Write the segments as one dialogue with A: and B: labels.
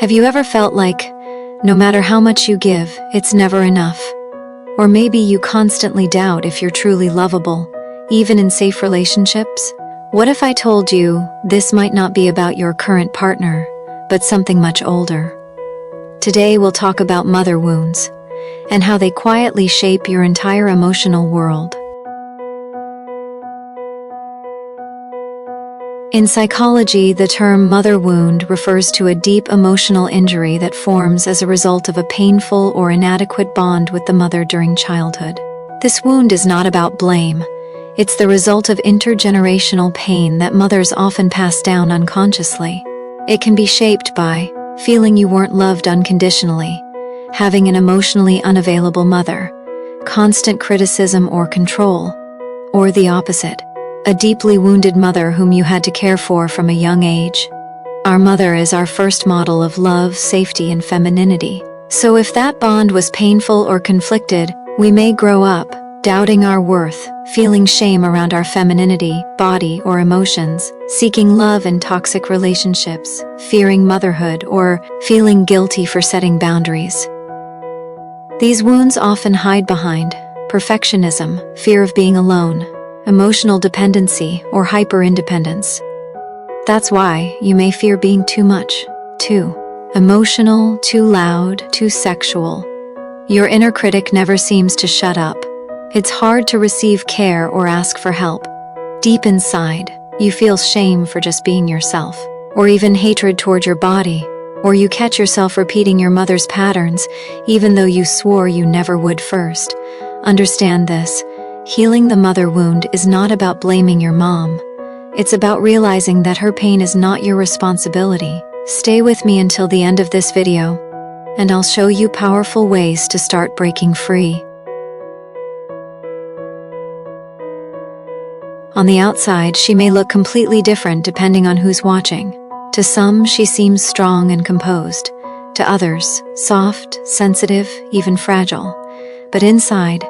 A: Have you ever felt like, no matter how much you give, it's never enough? Or maybe you constantly doubt if you're truly lovable, even in safe relationships? What if I told you this might not be about your current partner, but something much older? Today we'll talk about mother wounds, and how they quietly shape your entire emotional world. In psychology, the term mother wound refers to a deep emotional injury that forms as a result of a painful or inadequate bond with the mother during childhood. This wound is not about blame. It's the result of intergenerational pain that mothers often pass down unconsciously. It can be shaped by feeling you weren't loved unconditionally, having an emotionally unavailable mother, constant criticism or control, or the opposite, a deeply wounded mother whom you had to care for from a young age. Our mother is our first model of love, safety, and femininity. So if that bond was painful or conflicted, we may grow up doubting our worth, feeling shame around our femininity, body, or emotions, seeking love in toxic relationships, fearing motherhood, or feeling guilty for setting boundaries. These wounds often hide behind perfectionism, fear of being alone, emotional dependency, or hyper-independence. That's why you may fear being too much, too emotional, too loud, too sexual. Your inner critic never seems to shut up. It's hard to receive care or ask for help. Deep inside, you feel shame for just being yourself, or even hatred toward your body, or you catch yourself repeating your mother's patterns, even though you swore you never would first. Understand this. Healing the mother wound is not about blaming your mom. It's about realizing that her pain is not your responsibility. Stay with me until the end of this video, and I'll show you powerful ways to start breaking free. On the outside, she may look completely different depending on who's watching. To some, she seems strong and composed. To others, soft, sensitive, even fragile. But inside,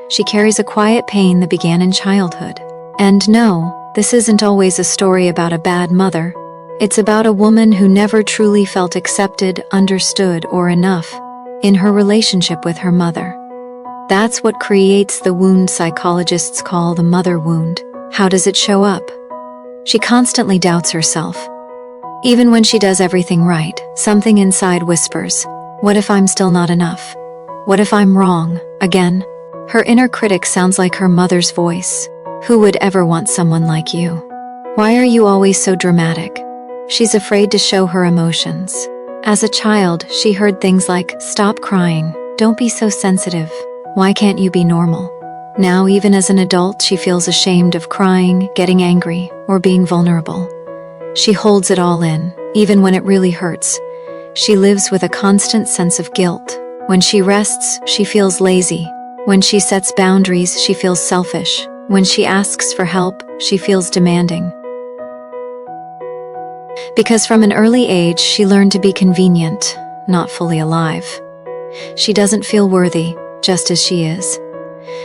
A: she carries a quiet pain that began in childhood. And no, this isn't always a story about a bad mother. It's about a woman who never truly felt accepted, understood, or enough in her relationship with her mother. That's what creates the wound psychologists call the mother wound. How does it show up? She constantly doubts herself. Even when she does everything right, something inside whispers, "What if I'm still not enough? What if I'm wrong again?" Her inner critic sounds like her mother's voice. "Who would ever want someone like you? Why are you always so dramatic?" She's afraid to show her emotions. As a child, she heard things like, "Stop crying. Don't be so sensitive. Why can't you be normal?" Now, even as an adult, she feels ashamed of crying, getting angry, or being vulnerable. She holds it all in, even when it really hurts. She lives with a constant sense of guilt. When she rests, she feels lazy. When she sets boundaries, she feels selfish. When she asks for help, she feels demanding. Because from an early age, she learned to be convenient, not fully alive. She doesn't feel worthy, just as she is.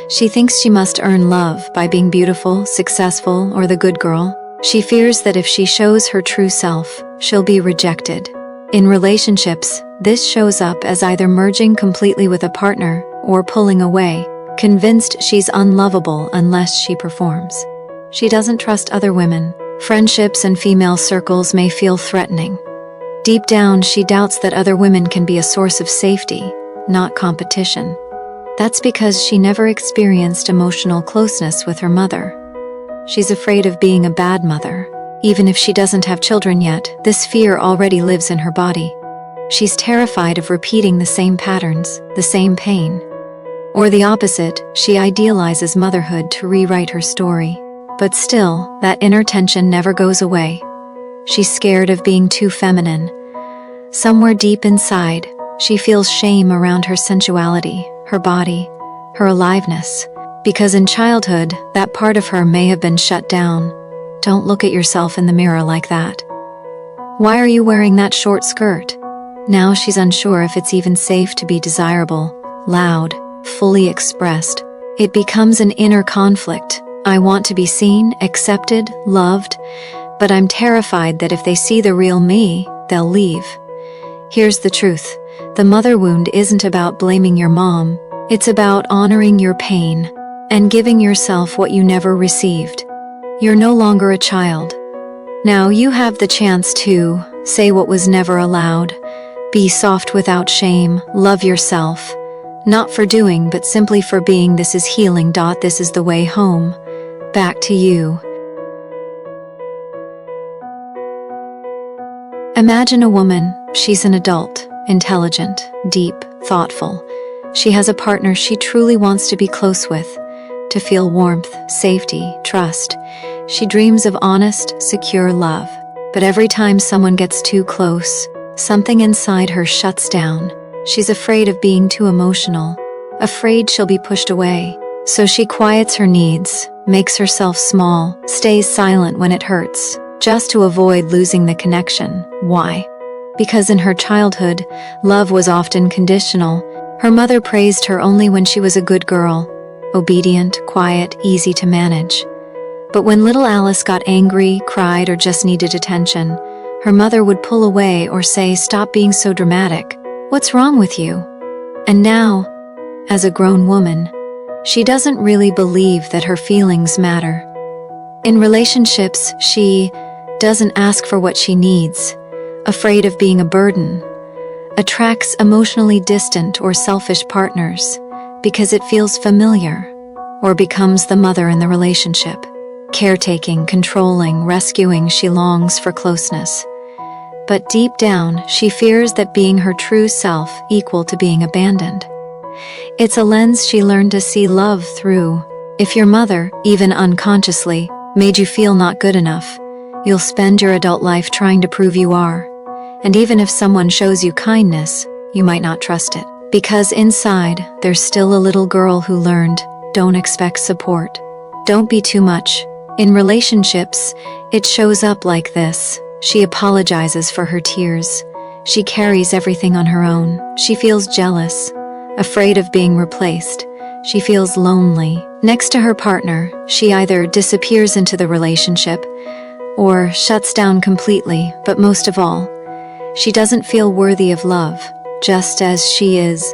A: She thinks she must earn love by being beautiful, successful, or the good girl. She fears that if she shows her true self, she'll be rejected. In relationships, this shows up as either merging completely with a partner or pulling away, convinced she's unlovable unless she performs. She doesn't trust other women. Friendships and female circles may feel threatening. Deep down, she doubts that other women can be a source of safety, not competition. That's because she never experienced emotional closeness with her mother. She's afraid of being a bad mother. Even if she doesn't have children yet, this fear already lives in her body. She's terrified of repeating the same patterns, the same pain. Or the opposite, she idealizes motherhood to rewrite her story. But still, that inner tension never goes away. She's scared of being too feminine. Somewhere deep inside, she feels shame around her sensuality, her body, her aliveness. Because in childhood, that part of her may have been shut down. Don't look at yourself in the mirror like that. Why are you wearing that short skirt? Now she's unsure if it's even safe to be desirable, loud, fully expressed. It becomes an inner conflict. I want to be seen, accepted, loved, but I'm terrified that if they see the real me, they'll leave. Here's the truth. The mother wound isn't about blaming your mom. It's about honoring your pain and giving yourself what you never received. You're no longer a child. Now you have the chance to say what was never allowed. Be soft without shame. Love yourself. Not for doing, but simply for being. This is healing. This is the way home. Back to you. Imagine a woman. She's an adult, intelligent, deep, thoughtful. She has a partner she truly wants to be close with, to feel warmth, safety, trust. She dreams of honest, secure love. But every time someone gets too close, something inside her shuts down. She's afraid of being too emotional, afraid she'll be pushed away. So she quiets her needs, makes herself small, stays silent when it hurts, just to avoid losing the connection. Why? Because in her childhood, love was often conditional. Her mother praised her only when she was a good girl, obedient, quiet, easy to manage. But when little Alice got angry, cried, or just needed attention, her mother would pull away or say, "Stop being so dramatic. What's wrong with you?" And now, as a grown woman, she doesn't really believe that her feelings matter. In relationships, she doesn't ask for what she needs, afraid of being a burden, attracts emotionally distant or selfish partners because it feels familiar, or becomes the mother in the relationship. Caretaking, controlling, rescuing, she longs for closeness. But deep down, she fears that being her true self equal to being abandoned. It's a lens she learned to see love through. If your mother, even unconsciously, made you feel not good enough, you'll spend your adult life trying to prove you are. And even if someone shows you kindness, you might not trust it. Because inside, there's still a little girl who learned, don't expect support. Don't be too much. In relationships, it shows up like this. She apologizes for her tears. She carries everything on her own. She feels jealous, afraid of being replaced. She feels lonely. Next to her partner, she either disappears into the relationship or shuts down completely, but most of all, she doesn't feel worthy of love, just as she is.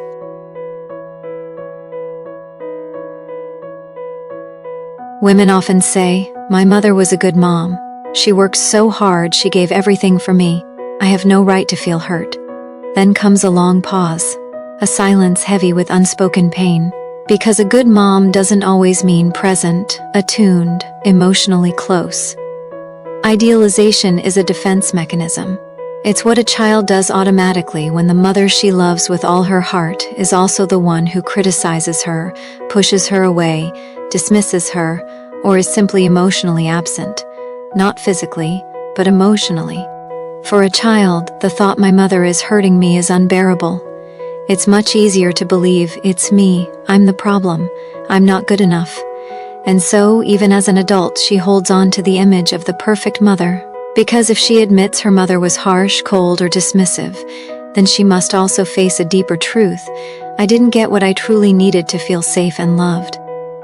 A: Women often say, "My mother was a good mom. She worked so hard, she gave everything for me. I have no right to feel hurt." Then comes a long pause, a silence heavy with unspoken pain. Because a good mom doesn't always mean present, attuned, emotionally close. Idealization is a defense mechanism. It's what a child does automatically when the mother she loves with all her heart is also the one who criticizes her, pushes her away, dismisses her, or is simply emotionally absent. Not physically, but emotionally. For a child, the thought "my mother is hurting me" is unbearable. It's much easier to believe, "It's me, I'm the problem, I'm not good enough." And so, even as an adult, she holds on to the image of the perfect mother. Because if she admits her mother was harsh, cold, or dismissive, then she must also face a deeper truth. I didn't get what I truly needed to feel safe and loved.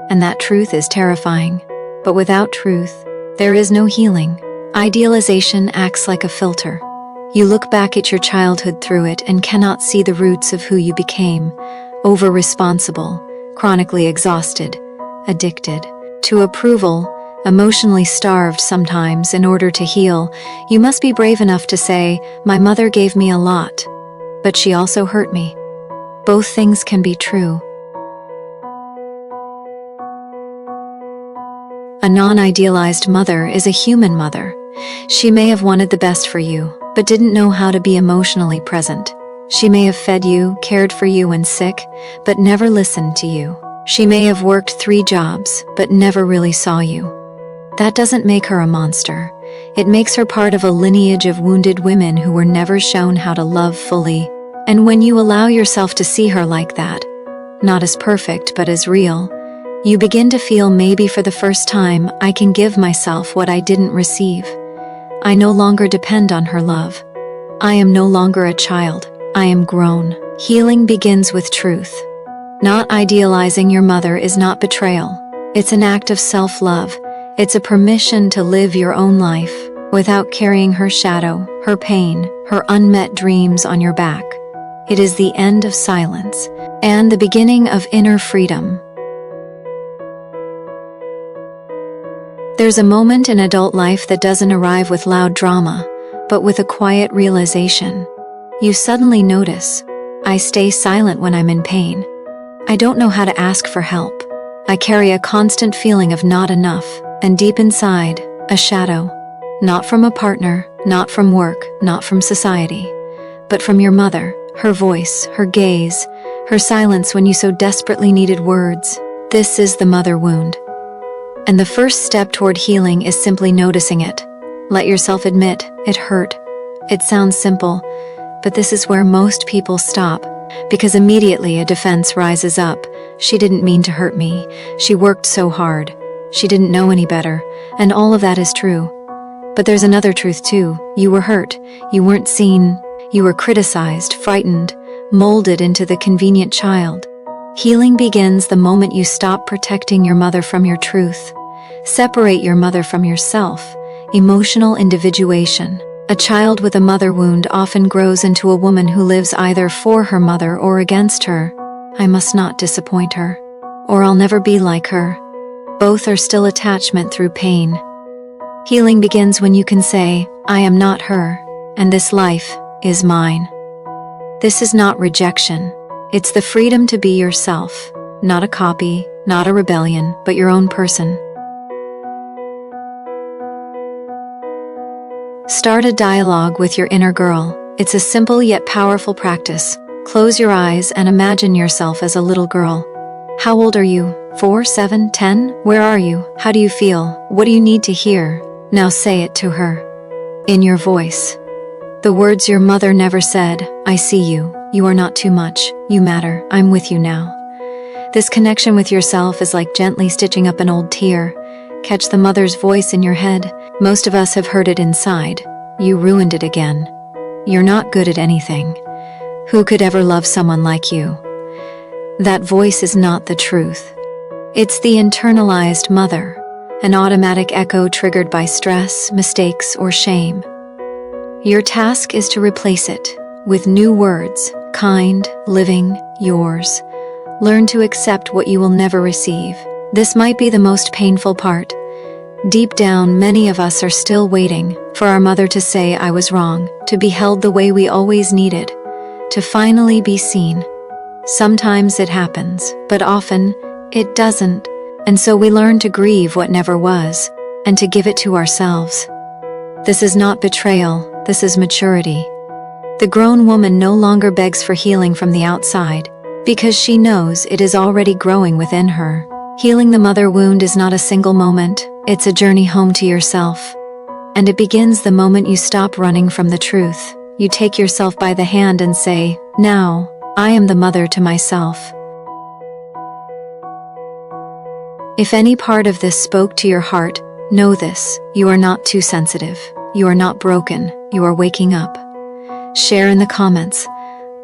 A: And that truth is terrifying. But without truth, there is no healing. Idealization acts like a filter. You look back at your childhood through it and cannot see the roots of who you became. Over-responsible, chronically exhausted, addicted to approval, emotionally starved sometimes. In order to heal, you must be brave enough to say, "My mother gave me a lot, but she also hurt me." Both things can be true. A non-idealized mother is a human mother. She may have wanted the best for you, but didn't know how to be emotionally present. She may have fed you, cared for you when sick, but never listened to you. She may have worked 3 jobs, but never really saw you. That doesn't make her a monster. It makes her part of a lineage of wounded women who were never shown how to love fully. And when you allow yourself to see her like that, not as perfect but as real, you begin to feel, maybe for the first time, I can give myself what I didn't receive. I no longer depend on her love. I am no longer a child. I am grown. Healing begins with truth. Not idealizing your mother is not betrayal. It's an act of self-love. It's a permission to live your own life, without carrying her shadow, her pain, her unmet dreams on your back. It is the end of silence and the beginning of inner freedom. There's a moment in adult life that doesn't arrive with loud drama, but with a quiet realization. You suddenly notice, I stay silent when I'm in pain. I don't know how to ask for help. I carry a constant feeling of not enough, and deep inside, a shadow. Not from a partner, not from work, not from society, but from your mother, her voice, her gaze, her silence when you so desperately needed words. This is the mother wound. And the first step toward healing is simply noticing it. Let yourself admit, it hurt. It sounds simple, but this is where most people stop, because immediately a defense rises up. She didn't mean to hurt me. She worked so hard. She didn't know any better, and all of that is true. But there's another truth too. You were hurt. You weren't seen. You were criticized, frightened, molded into the convenient child. Healing begins the moment you stop protecting your mother from your truth. Separate your mother from yourself. Emotional individuation. A child with a mother wound often grows into a woman who lives either for her mother or against her. I must not disappoint her, or I'll never be like her. Both are still attachment through pain. Healing begins when you can say, I am not her, and this life is mine. This is not rejection. It's the freedom to be yourself, not a copy, not a rebellion, but your own person. Start a dialogue with your inner girl. It's a simple yet powerful practice. Close your eyes and imagine yourself as a little girl. How old are you? 4, 7, 10? Where are you? How do you feel? What do you need to hear? Now say it to her. In your voice. The words your mother never said. I see you. You are not too much. You matter. I'm with you now. This connection with yourself is like gently stitching up an old tear. Catch the mother's voice in your head. Most of us have heard it inside. You ruined it again. You're not good at anything. Who could ever love someone like you? That voice is not the truth. It's the internalized mother, an automatic echo triggered by stress, mistakes, or shame. Your task is to replace it with new words, kind, living, yours. Learn to accept what you will never receive. This might be the most painful part. Deep down, many of us are still waiting for our mother to say I was wrong, to be held the way we always needed, to finally be seen. Sometimes it happens, but often it doesn't, and so we learn to grieve what never was, and to give it to ourselves. This is not betrayal, this is maturity. The grown woman no longer begs for healing from the outside, because she knows it is already growing within her. Healing the mother wound is not a single moment, it's a journey home to yourself. And it begins the moment you stop running from the truth. You take yourself by the hand and say, now, I am the mother to myself. If any part of this spoke to your heart, know this, you are not too sensitive. You are not broken, you are waking up. Share in the comments.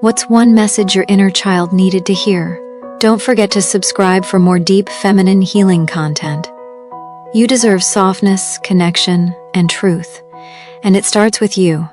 A: What's one message your inner child needed to hear? Don't forget to subscribe for more deep feminine healing content. You deserve softness, connection, and truth. And it starts with you.